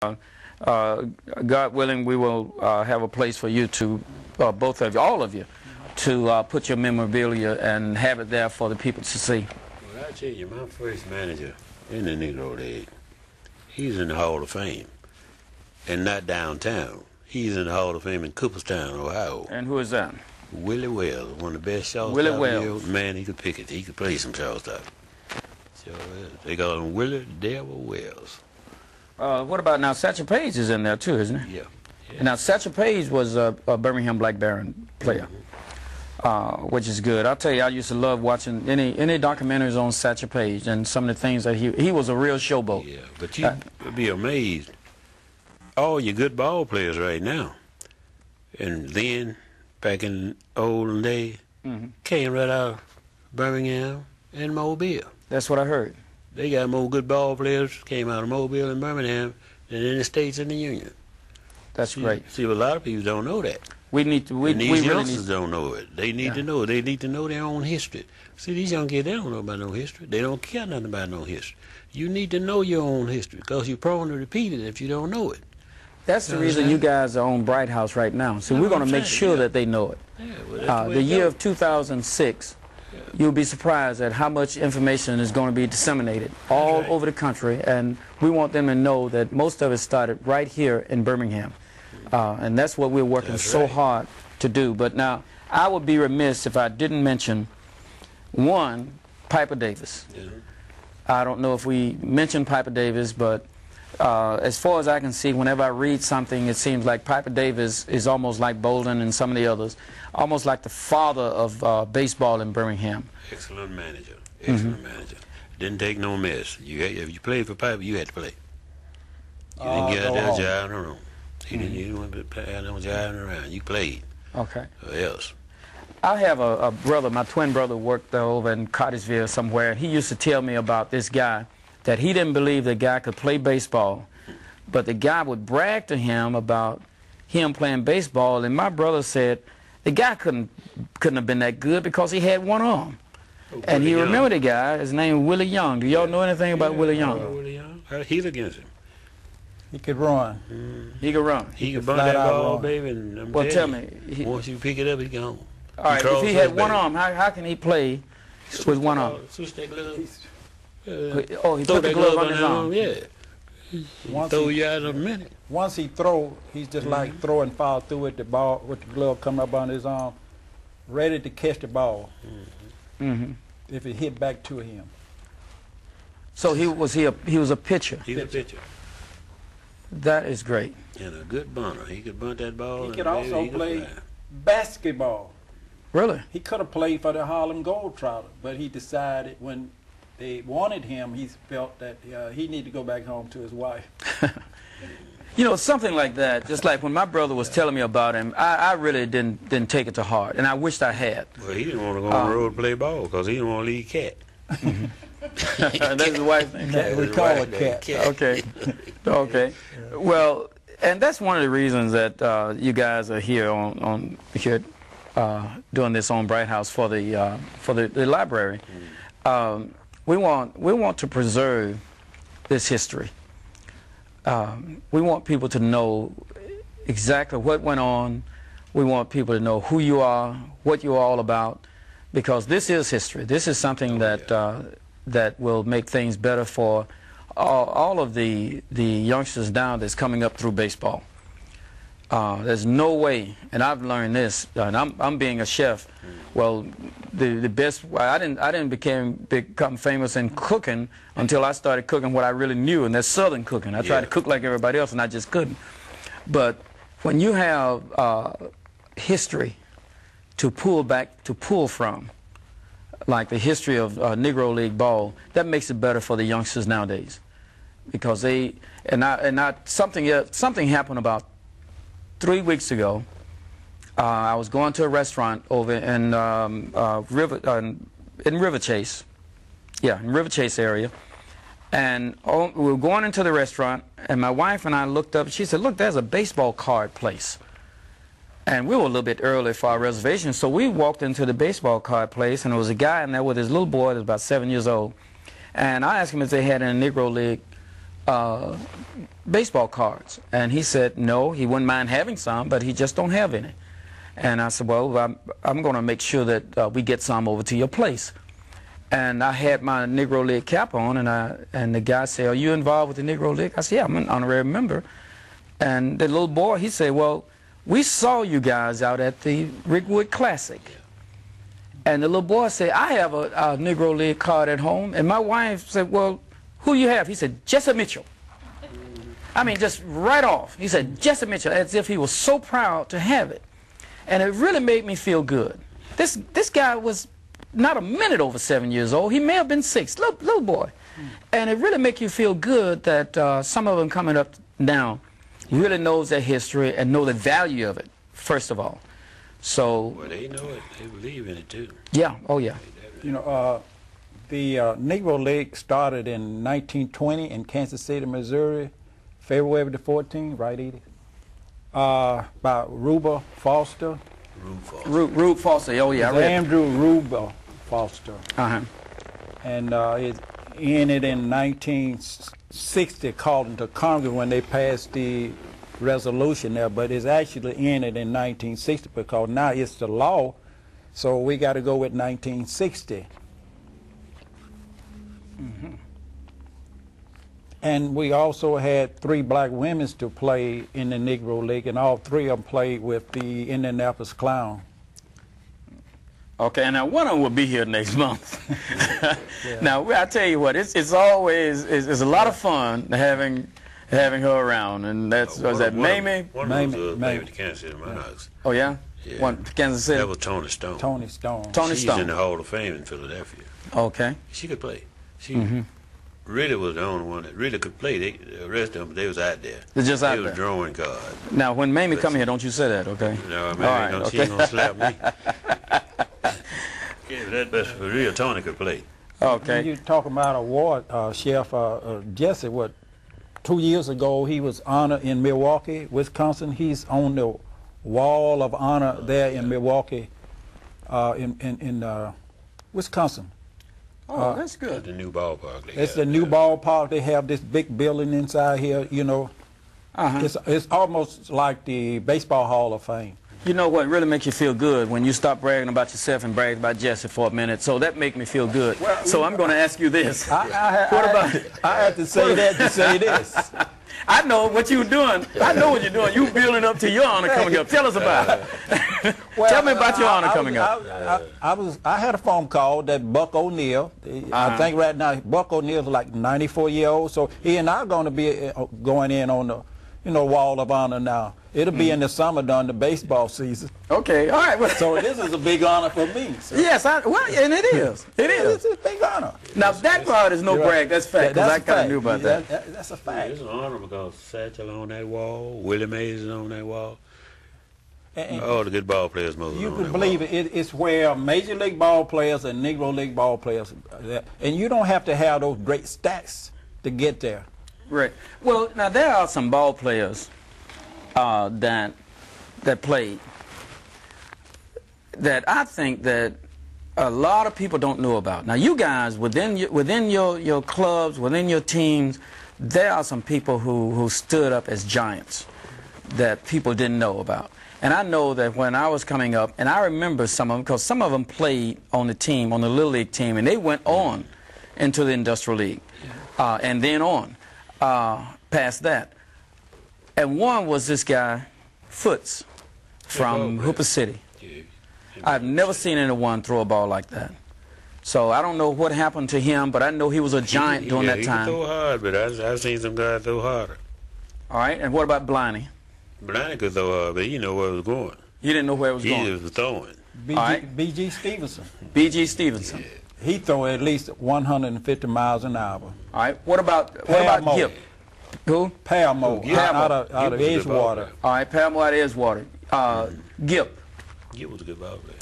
God willing, we will have a place for you to, both of you, all of you, to put your memorabilia and have it there for the people to see. Well, I tell you, my first manager in the Negro League, he's in the Hall of Fame, and not downtown. He's in the Hall of Fame in Cooperstown, Ohio. And who is that? Willie Wells, one of the best shortstops. Willie Wells. Man, he could pick it. He could play some shortstop. So they call him Willie Devil Wells. What about now? Satchel Paige is in there too, isn't it? Yeah. Now Satchel Paige was a Birmingham Black Baron player, which is good. I'll tell you, I used to love watching any documentaries on Satchel Paige and some of the things that he was a real showboat. Yeah, but you'd be amazed. All your good ball players right now, and then back in the olden days, came right out of Birmingham and Mobile. That's what I heard. They got more good ball players came out of Mobile and Birmingham than in the States and the Union. That's great. See, a lot of people don't know that. We need to. And these youngsters don't know it. They need to know. They need to know their own history. See, these young kids, they don't know about no history. They don't care nothing about no history. You need to know your own history because you're prone to repeat it if you don't know it. That's the reason you guys are on Bright House right now. So we're going to make sure that they know it. Yeah, well, the year of 2006, you'll be surprised at how much information is going to be disseminated all over the country, and we want them to know that most of it started right here in Birmingham, and that's what we're working so hard to do. But now, I would be remiss if I didn't mention one, Piper Davis. I don't know if we mentioned Piper Davis, but as far as I can see, whenever I read something, it seems like Piper Davis is almost like Bolden and some of the others, almost like the father of baseball in Birmingham. Excellent manager. Excellent manager. Didn't take no mess. If you played for Piper, you had to play. You didn't get out there jiving around. You didn't want to play out there jiving around. You played. Okay. Or else. I have a brother, my twin brother worked over in Cartersville somewhere. He used to tell me about this guy, that he didn't believe the guy could play baseball, but the guy would brag to him about him playing baseball, and my brother said the guy couldn't have been that good because he had one arm. And he remembered the guy, his name was Willie Young. Do y'all know anything about Willie Young? Willie Young. He's against him. He could run. He could run. He could bunt that ball, baby. And well, tell me. Once you pick it up, he's gone. All right, if he had one arm, how can he play with one arm? Switch that glove. Oh, he put the glove on his arm. Yeah. Throw you out in a minute. Once he throw, he's just like throw and fall through with the ball, with the glove coming up on his arm, ready to catch the ball. If it hit back to him. So he was a pitcher. He's a pitcher. That is great. And a good bunter. He could bunt that ball. He could also play basketball. Really? He could have played for the Harlem Globetrotters, but he decided when they wanted him, he felt that he needed to go back home to his wife. You know, something like that, just like when my brother was telling me about him, I really didn't take it to heart, and I wished I had. Well, he didn't want to go on the road and play ball because he didn't want to leave Cat. That's his wife's name? Cat. We call it Cat. Okay. Okay. Well, and that's one of the reasons that you guys are here here doing this on Bright House for the library. We want to preserve this history. We want people to know exactly what went on. We want people to know who you are, what you're all about, because this is history. This is something that will make things better for all of the youngsters now that's coming up through baseball. There's no way, and I've learned this, and I'm being a chef. Well, the best, I didn't become famous in cooking until I started cooking what I really knew, and that's Southern cooking. I tried to cook like everybody else, and I just couldn't. But when you have history to pull from, like the history of Negro League ball, that makes it better for the youngsters nowadays, because something happened about 3 weeks ago. I was going to a restaurant over in River Chase, in River Chase area, and we were going into the restaurant, and my wife and I looked up. She said, "Look, there's a baseball card place." And we were a little bit early for our reservation, so we walked into the baseball card place, and there was a guy in there with his little boy that was about 7 years old. And I asked him if they had a Negro League baseball cards. And he said no, he wouldn't mind having some, but he just don't have any. And I said, well, I'm going to make sure that we get some over to your place. And I had my Negro League cap on, and the guy said, are you involved with the Negro League? I said, yeah, I'm an honorary member. And the little boy, he said, well, we saw you guys out at the Rickwood Classic. And the little boy said, I have a Negro League card at home. And my wife said, well, who you have? He said, Jesse Mitchell. I mean, just right off. He said, Jesse Mitchell, as if he was so proud to have it. And it really made me feel good. This guy was not a minute over 7 years old. He may have been 6, little boy. And it really makes you feel good that some of them coming up now really knows their history and know the value of it, first of all. So. Well, they know it. They believe in it, too. Yeah. Oh, yeah. You know, the Negro League started in 1920 in Kansas City, Missouri, February the 14th, right, Edie? By Rube Foster. Rube Foster, oh yeah, I read Andrew Rube Foster. Uh-huh. And it ended in 1960, according to Congress, when they passed the resolution there, but it's actually ended in 1960 because now it's the law, so we got to go with 1960. Mm-hmm. And we also had 3 black women to play in the Negro League, and all 3 of them played with the Indianapolis Clown. Okay, now one of them will be here next month. Yeah. Now, I tell you what, it's always a lot of fun having her around, and that's was that Mamie? One of them was Mamie to Kansas City Monarchs. Oh yeah? Yeah. One Kansas City. That was Tony Stone. Tony Stone. Tony She's Stone. in the Hall of Fame in Philadelphia. Okay. She could play. She really was the only one that really could play. The rest of them, they was out there. They're just out there. They was there. drawing cards. Now, when Mamie come here, don't you say that, okay? No, man, All right, she ain't gonna slap me. Yeah, that's for real. Tony could play. Okay. You talking about award, Chef Jesse? What 2 years ago he was honored in Milwaukee, Wisconsin. He's on the wall of honor there in Milwaukee, in Wisconsin. Oh, that's At good. the new ballpark. It's the new ballpark. They have this big building inside here. You know, it's almost like the Baseball Hall of Fame. You know what really makes you feel good when you stop bragging about yourself and brag about Jesse for a minute. So that make me feel good. Well, so I'm going to ask you this. What about it? I have to say that to say this. I know what you're doing. I know what you're doing. You building up to your honor coming up. Tell us about it. Tell me about your honor coming up. I had a phone call that Buck O'Neill. I think right now Buck O'Neill's like 94 years old. So he and I are going to be going in on the wall of honor now. It'll be in the summer during the baseball season. Okay, all right. Well, so this is a big honor for me. So. Yes, well, and it is. It is. It's a big honor. Now, that part is no brag. That's fact, because I kind of knew about that. That's a fact. It's an honor because Satchel on that wall, Willie Mays is on that wall. And all the good ball players moving you on can that believe wall. it's where Major League ball players and Negro League ball players, and you don't have to have those great stats to get there. Right. Well, now, there are some ball players that played that I think that a lot of people don't know about. Now, you guys, within your clubs, within your teams, there are some people who stood up as giants that people didn't know about. And I know that when I was coming up, and I remember some of them, because some of them played on the team, on the Little League team, and they went on into the Industrial League, and then on past that. And one was this guy, Foots, from Hooper City. I've never seen anyone throw a ball like that. So I don't know what happened to him, but I know he was a giant during that time. He could throw hard, but I've seen some guys throw harder. All right, and what about Bliney? Bliney could throw hard, but he didn't know where it was going. You didn't know where it was going? He was throwing. B.G. Stevenson. B.G. Stevenson. Yeah. He throw at least 150 miles an hour. All right, what about Gip? Who? Paramore, out of Gip was a good ball Edgewater. player. All right, Paramore out of Edgewater. Gip. Gip was a good ball player.